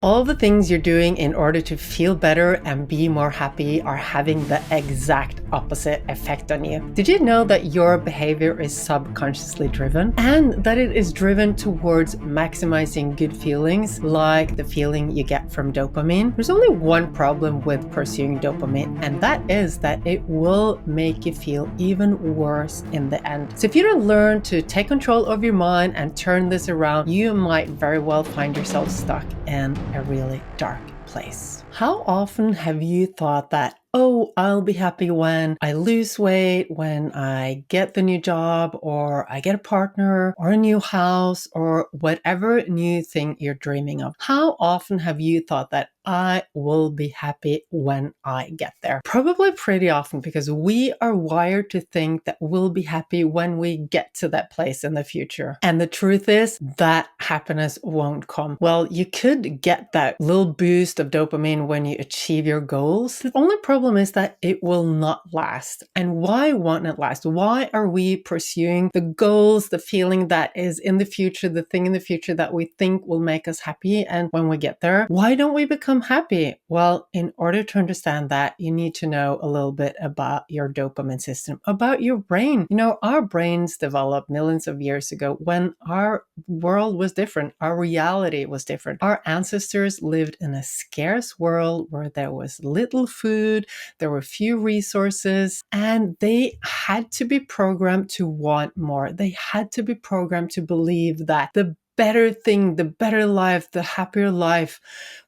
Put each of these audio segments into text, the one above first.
All the things you're doing in order to feel better and be more happy are having the exact opposite effect on you. Did you know that your behavior is subconsciously driven and that it is driven towards maximizing good feelings, like the feeling you get from dopamine? There's only one problem with pursuing dopamine, and that is that it will make you feel even worse in the end. So if you don't learn to take control of your mind and turn this around, you might very well find yourself stuck in a really dark place. How often have you thought that, oh, I'll be happy when I lose weight, when I get the new job, or I get a partner, or a new house, or whatever new thing you're dreaming of? How often have you thought that I will be happy when I get there? Probably pretty often, because we are wired to think that we'll be happy when we get to that place in the future. And the truth is that happiness won't come. Well, you could get that little boost of dopamine when you achieve your goals. The only problem is that it will not last. And why won't it last? Why are we pursuing the goals, the feeling that is in the future, the thing in the future that we think will make us happy? And when we get there, why don't we become happy? Well, in order to understand that, you need to know a little bit about your dopamine system, about your brain. You know, our brains developed millions of years ago when our world was different. Our reality was different. Our ancestors lived in a scarce world where there was little food, there were few resources, and they had to be programmed to want more. They had to be programmed to believe that the better thing, the better life, the happier life,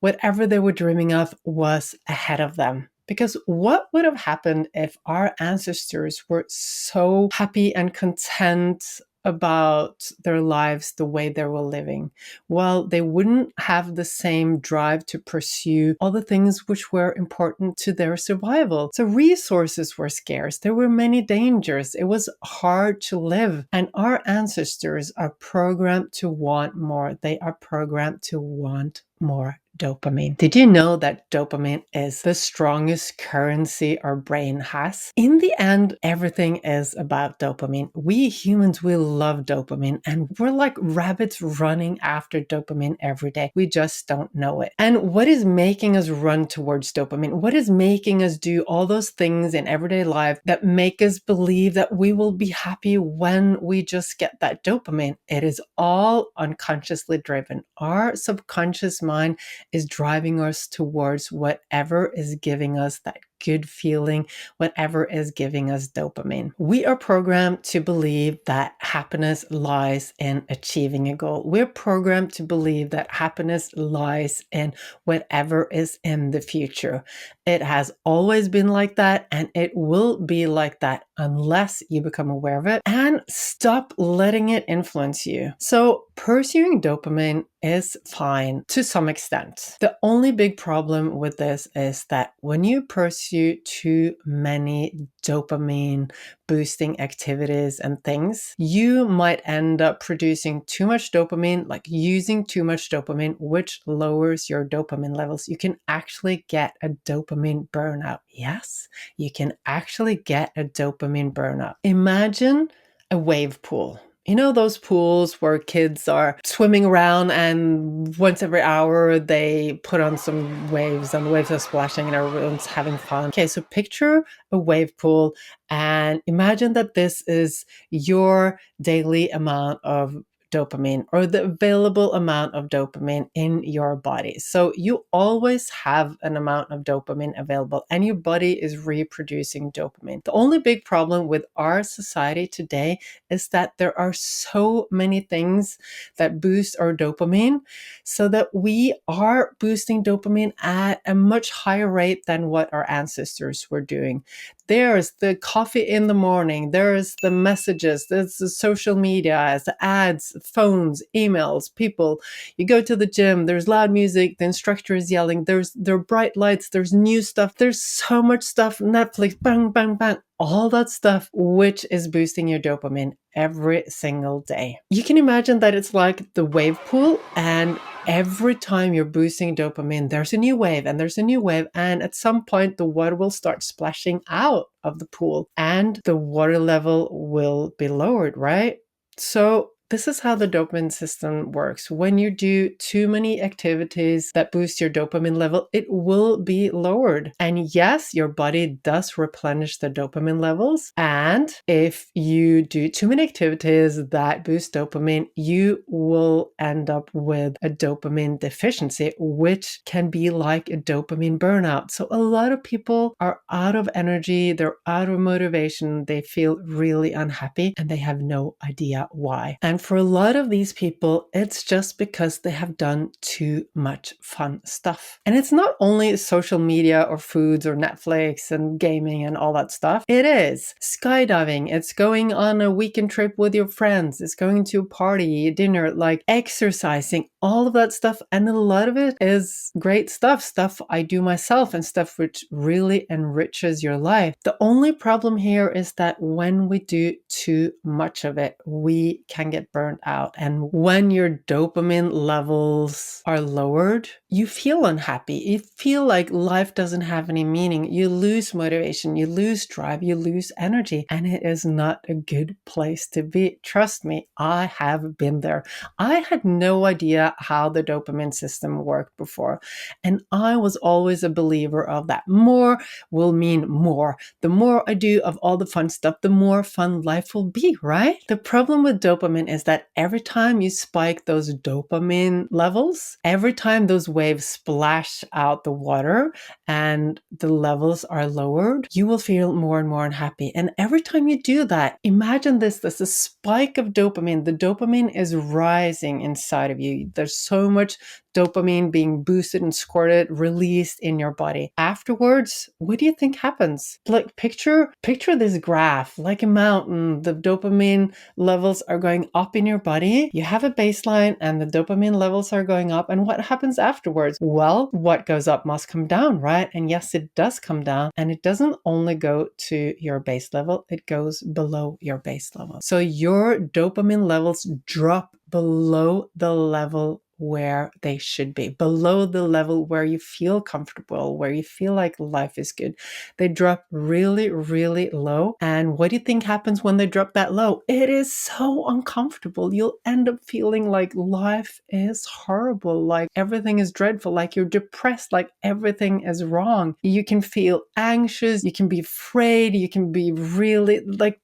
whatever they were dreaming of was ahead of them. Because what would have happened if our ancestors were so happy and content about their lives the way they were living? Well, they wouldn't have the same drive to pursue all the things which were important to their survival. So resources were scarce. There were many dangers. It was hard to live. And our ancestors are programmed to want more. They are programmed to want more dopamine. Did you know that dopamine is the strongest currency our brain has? In the end, everything is about dopamine. We humans, we love dopamine, and we're like rabbits running after dopamine every day. We just don't know it. And what is making us run towards dopamine? What is making us do all those things in everyday life that make us believe that we will be happy when we just get that dopamine? It is all unconsciously driven. Our subconscious mind is driving us towards whatever is giving us that good feeling, whatever is giving us dopamine. We are programmed to believe that happiness lies in achieving a goal. We're programmed to believe that happiness lies in whatever is in the future. It has always been like that, and it will be like that unless you become aware of it and stop letting it influence you. So pursuing dopamine is fine to some extent. The only big problem with this is that when you pursue too many dopamine boosting activities and things, you might end up producing too much dopamine, like using too much dopamine, which lowers your dopamine levels. You can actually get a dopamine burnout. Yes, you can actually get a dopamine burnout. Imagine a wave pool. You know those pools where kids are swimming around and once every hour they put on some waves and the waves are splashing and everyone's having fun. Okay, so picture a wave pool and imagine that this is your daily amount of dopamine or the available amount of dopamine in your body. So you always have an amount of dopamine available and your body is reproducing dopamine. The only big problem with our society today is that there are so many things that boost our dopamine so that we are boosting dopamine at a much higher rate than what our ancestors were doing. There's the coffee in the morning, there's the messages, there's the social media, the ads, phones, emails, people. You go to the gym, there's loud music, the instructor is yelling, there are bright lights, there's new stuff, there's so much stuff, Netflix, bang, bang, bang. All that stuff which is boosting your dopamine every single day. You can imagine that it's like the wave pool, and every time you're boosting dopamine, there's a new wave and there's a new wave. And at some point, the water will start splashing out of the pool and the water level will be lowered, right? So This is how the dopamine system works. When you do too many activities that boost your dopamine level, it will be lowered. And yes, your body does replenish the dopamine levels. And if you do too many activities that boost dopamine, you will end up with a dopamine deficiency, which can be like a dopamine burnout. So a lot of people are out of energy, they're out of motivation, they feel really unhappy, and they have no idea why. And for a lot of these people, it's just because they have done too much fun stuff. And it's not only social media or foods or Netflix and gaming and all that stuff. It is skydiving, it's going on a weekend trip with your friends, it's going to a party, dinner, like exercising, all of that stuff. And a lot of it is great stuff I do myself and stuff which really enriches your life. The only problem here is that when we do too much of it, we can get burnt out. And when your dopamine levels are lowered, you feel unhappy. You feel like life doesn't have any meaning. You lose motivation, you lose drive, you lose energy, and it is not a good place to be. Trust me, I have been there. I had no idea how the dopamine system worked before, and I was always a believer of that. More will mean more. The more I do of all the fun stuff, the more fun life will be, right? The problem with dopamine is that every time you spike those dopamine levels, every time those waves splash out the water and the levels are lowered, you will feel more and more unhappy. And every time you do that, imagine this, there's a spike of dopamine. The dopamine is rising inside of you. There's so much dopamine being boosted and squirted, released in your body. Afterwards, what do you think happens? Like picture this graph, like a mountain. The dopamine levels are going up in your body. You have a baseline and the dopamine levels are going up. And what happens afterwards? Well, what goes up must come down, right? And yes, it does come down. And it doesn't only go to your base level, it goes below your base level. So your dopamine levels drop below the level where they should be, below the level where you feel comfortable, where you feel like life is good. They drop really, really low. And what do you think happens when they drop that low? It is so uncomfortable. You'll end up feeling like life is horrible, like everything is dreadful, like you're depressed, like everything is wrong. You can feel anxious, you can be afraid, you can be really like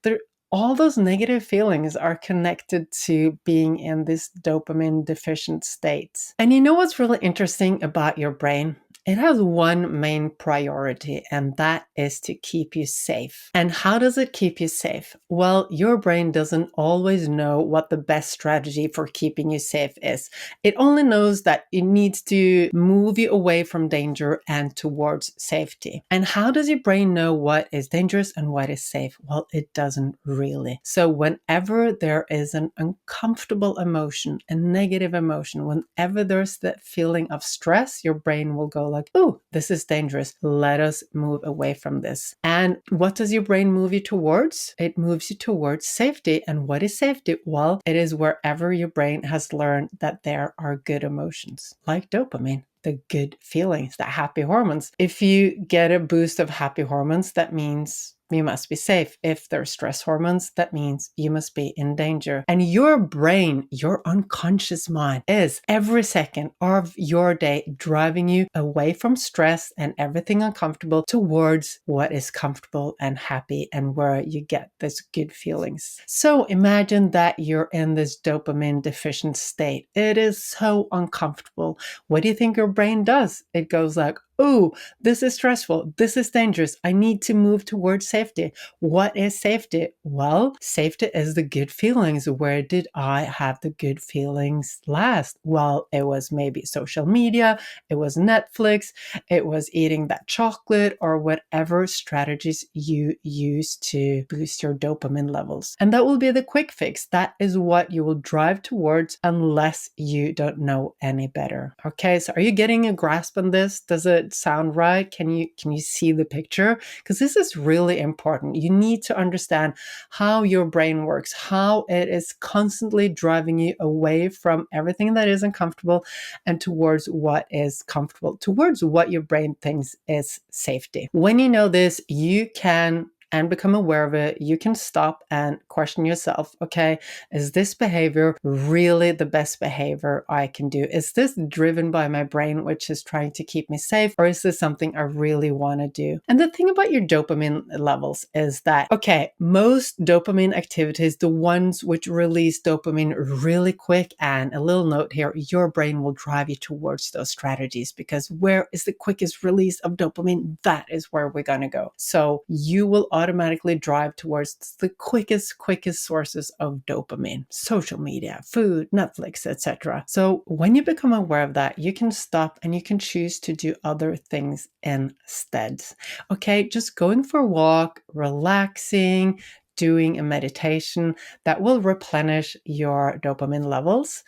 all those negative feelings are connected to being in this dopamine deficient state. And you know what's really interesting about your brain? It has one main priority, and that is to keep you safe. And how does it keep you safe? Well, your brain doesn't always know what the best strategy for keeping you safe is. It only knows that it needs to move you away from danger and towards safety. And how does your brain know what is dangerous and what is safe? Well, it doesn't really. So whenever there is an uncomfortable emotion, a negative emotion, whenever there's that feeling of stress, your brain will go like, oh, this is dangerous. Let us move away from this. And what does your brain move you towards? It moves you towards safety. And what is safety? Well, it is wherever your brain has learned that there are good emotions, like dopamine. The good feelings, the happy hormones. If you get a boost of happy hormones, that means you must be safe. If there's stress hormones, that means you must be in danger. And your brain, your unconscious mind, is every second of your day driving you away from stress and everything uncomfortable towards what is comfortable and happy and where you get these good feelings. So imagine that you're in this dopamine deficient state. It is so uncomfortable. What do you think your brain does? It goes like, oh, this is stressful. This is dangerous. I need to move towards safety. What is safety? Well, safety is the good feelings. Where did I have the good feelings last? Well, it was maybe social media, it was Netflix, it was eating that chocolate, or whatever strategies you use to boost your dopamine levels. And that will be the quick fix. That is what you will drive towards unless you don't know any better. Okay, so are you getting a grasp on this? Does it sound right? Can you see the picture? Because this is really important. You need to understand how your brain works, how it is constantly driving you away from everything that is uncomfortable and towards what is comfortable, towards what your brain thinks is safety. When you know this, you can and become aware of it, you can stop and question yourself. Okay, is this behavior really the best behavior I can do? Is this driven by my brain, which is trying to keep me safe, or is this something I really want to do? And the thing about your dopamine levels is that, okay, most dopamine activities, the ones which release dopamine really quick, and a little note here, your brain will drive you towards those strategies, because where is the quickest release of dopamine? That is where we're going to go. So you will automatically drive towards the quickest sources of dopamine: social media, food, Netflix, etc. So when you become aware of that, you can stop and you can choose to do other things instead. Okay, just going for a walk, relaxing, doing a meditation, that will replenish your dopamine levels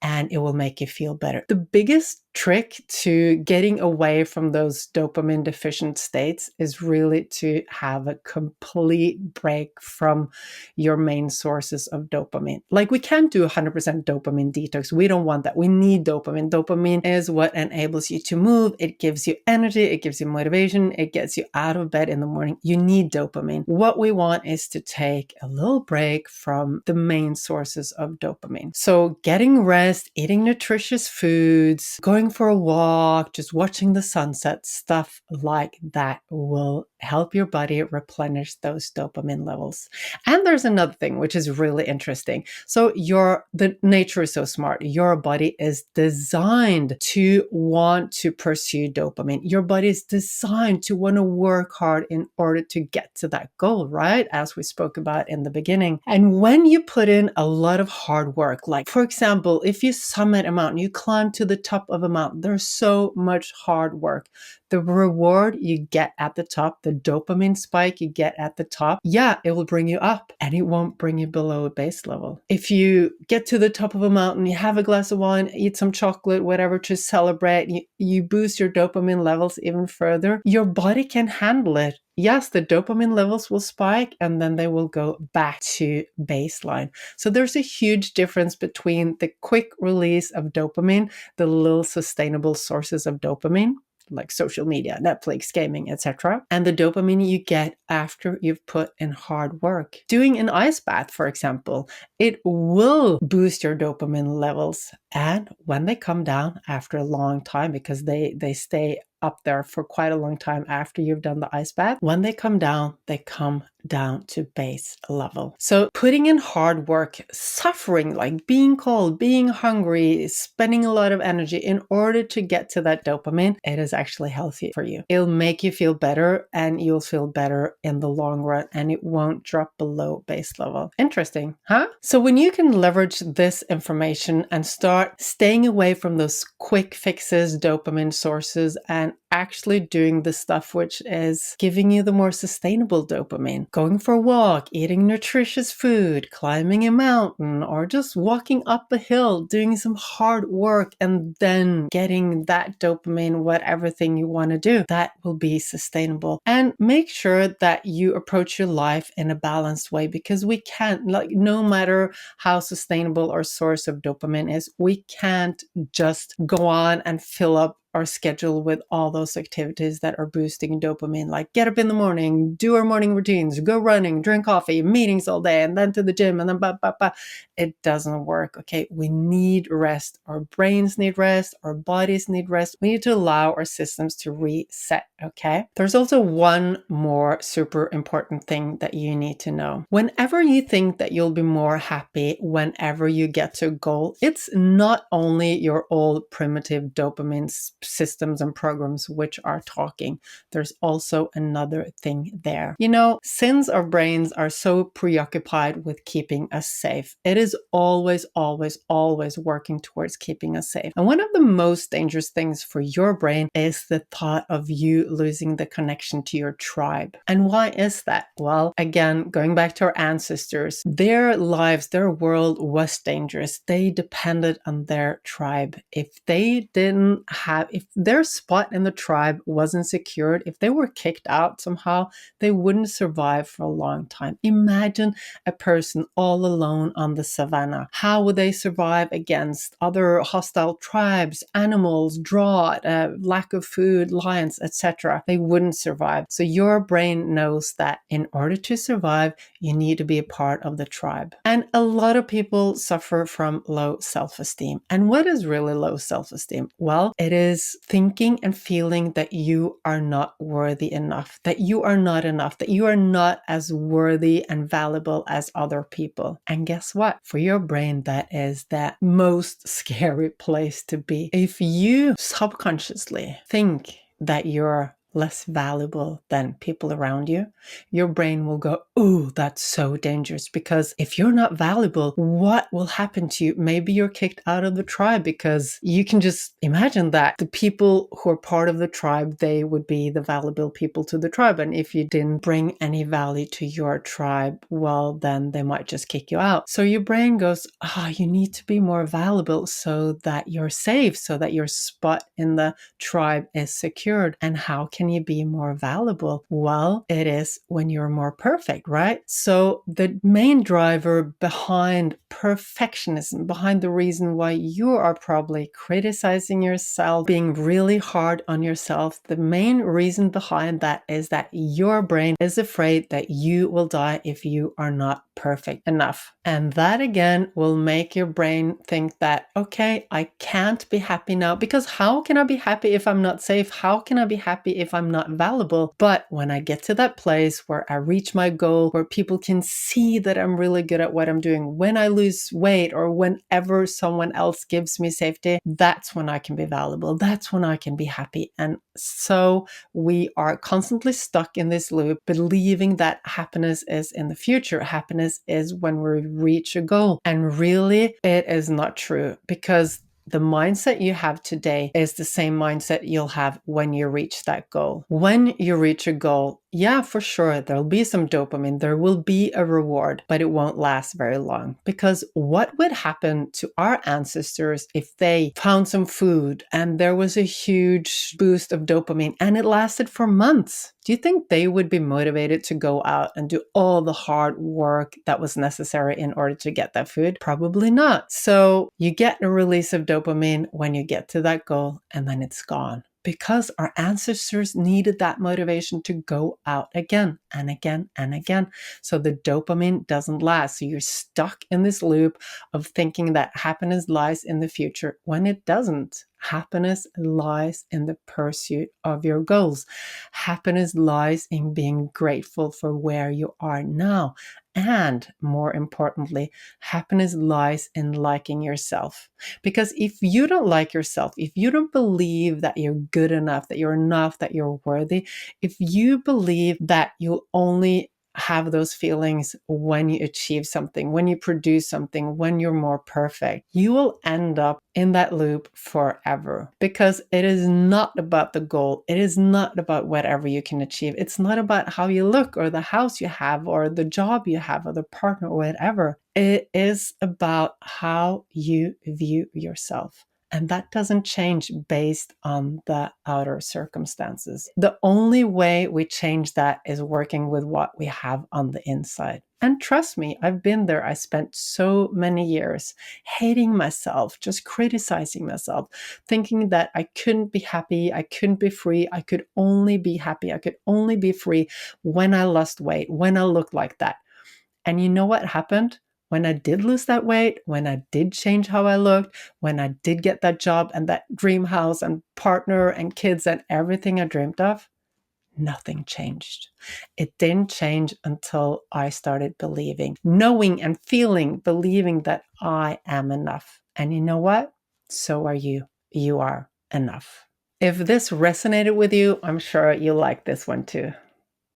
and it will make you feel better. The biggest trick to getting away from those dopamine deficient states is really to have a complete break from your main sources of dopamine. Like, we can't do 100% dopamine detox. We don't want that. We need dopamine. Dopamine is what enables you to move. It gives you energy. It gives you motivation. It gets you out of bed in the morning. You need dopamine. What we want is to take a little break from the main sources of dopamine. So getting rest, eating nutritious foods, going for a walk, just watching the sunset, stuff like that will help your body replenish those dopamine levels. And there's another thing which is really interesting. So the nature is so smart. Your body is designed to want to pursue dopamine. Your body is designed to want to work hard in order to get to that goal, right? As we spoke about in the beginning. And when you put in a lot of hard work, like for example, if you summit a mountain, you climb to the top of a mountain, there's so much hard work. The reward you get at the top, the dopamine spike you get at the top, yeah, it will bring you up and it won't bring you below a base level. If you get to the top of a mountain, you have a glass of wine, eat some chocolate, whatever, to celebrate, you boost your dopamine levels even further, your body can handle it. Yes, the dopamine levels will spike and then they will go back to baseline. So there's a huge difference between the quick release of dopamine, the little sustainable sources of dopamine, like social media, Netflix, gaming, etc., and the dopamine you get after you've put in hard work. Doing an ice bath, for example, it will boost your dopamine levels. And when they come down after a long time, because they stay up there for quite a long time after you've done the ice bath, when they come down to base level. So putting in hard work, suffering, like being cold, being hungry, spending a lot of energy in order to get to that dopamine, it is actually healthy for you. It'll make you feel better and you'll feel better in the long run and it won't drop below base level. Interesting, huh? So when you can leverage this information and start staying away from those quick fixes, dopamine sources, and actually doing the stuff which is giving you the more sustainable dopamine, going for a walk, eating nutritious food, climbing a mountain, or just walking up a hill, doing some hard work, and then getting that dopamine, whatever thing you want to do, that will be sustainable. And make sure that you approach your life in a balanced way, because we can't, like, no matter how sustainable our source of dopamine is, we can't just go on and fill up our schedule with all those activities that are boosting dopamine, like get up in the morning, do our morning routines, go running, drink coffee, meetings all day, and then to the gym, and then It doesn't work. Okay, we need rest. Our brains need rest. Our bodies need rest. We need to allow our systems to reset. Okay. There's also one more super important thing that you need to know. Whenever you think that you'll be more happy whenever you get to a goal, it's not only your old primitive dopamine systems and programs which are talking. There's also another thing there. You know, since our brains are so preoccupied with keeping us safe, it is always working towards keeping us safe. And one of the most dangerous things for your brain is the thought of you losing the connection to your tribe. And why is that? Well, again, going back to our ancestors, their lives, their world was dangerous. They depended on their tribe. If if their spot in the tribe wasn't secured, if they were kicked out somehow, they wouldn't survive for a long time. Imagine a person all alone on the savannah. How would they survive against other hostile tribes, animals, drought, lack of food, lions, etc.? They wouldn't survive. So your brain knows that in order to survive, you need to be a part of the tribe. And a lot of people suffer from low self-esteem. And what is really low self-esteem? Well, it is thinking and feeling that you are not worthy enough, that you are not enough, that you are not as worthy and valuable as other people. And guess what? For your brain, that is the most scary place to be. If you subconsciously think that you're less valuable than people around you, your brain will go, "Ooh, that's so dangerous." Because if you're not valuable, what will happen to you? Maybe you're kicked out of the tribe, because you can just imagine that the people who are part of the tribe, they would be the valuable people to the tribe. And if you didn't bring any value to your tribe, well, then they might just kick you out. So your brain goes, you need to be more valuable so that you're safe, so that your spot in the tribe is secured. And how can you be more valuable? Well, it is when you're more perfect, right? So the main driver behind perfectionism, behind the reason why you are probably criticizing yourself, being really hard on yourself, the main reason behind that is that your brain is afraid that you will die if you are not perfect enough. And that again will make your brain think that, okay, I can't be happy now, because how can I be happy if I'm not safe? How can I be happy if I'm not valuable? But when I get to that place where I reach my goal, where people can see that I'm really good at what I'm doing, when I lose weight or whenever someone else gives me safety, that's when I can be valuable. That's when I can be happy. And so we are constantly stuck in this loop, believing that happiness is in the future. Happiness is when we reach a goal. And really, it is not true, because the mindset you have today is the same mindset you'll have when you reach that goal. When you reach a goal, yeah, for sure, there'll be some dopamine, there will be a reward, but it won't last very long. Because what would happen to our ancestors if they found some food and there was a huge boost of dopamine and it lasted for months? Do you think they would be motivated to go out and do all the hard work that was necessary in order to get that food? Probably not. So you get a release of dopamine when you get to that goal, and then it's gone. Because our ancestors needed that motivation to go out again and again and again. So the dopamine doesn't last. So you're stuck in this loop of thinking that happiness lies in the future when it doesn't. Happiness lies in the pursuit of your goals. Happiness lies in being grateful for where you are now. And more importantly, happiness lies in liking yourself. Because if you don't like yourself, if you don't believe that you're good enough, that you're enough, that you're worthy, if you believe that you'll only have those feelings when you achieve something, when you produce something, when you're more perfect, you will end up in that loop forever, because it is not about the goal. It is not about whatever you can achieve. It's not about how you look or the house you have or the job you have or the partner or whatever. It is about how you view yourself. And that doesn't change based on the outer circumstances. The only way we change that is working with what we have on the inside. And trust me, I've been there. I spent so many years hating myself, just criticizing myself, thinking that I couldn't be happy, I couldn't be free, I could only be happy, I could only be free when I lost weight, when I looked like that. And you know what happened? When I did lose that weight, when I did change how I looked, when I did get that job and that dream house and partner and kids and everything I dreamed of, nothing changed. It didn't change until I started believing, knowing and feeling, believing that I am enough. And you know what? So are you. You are enough. If this resonated with you, I'm sure you like this one too.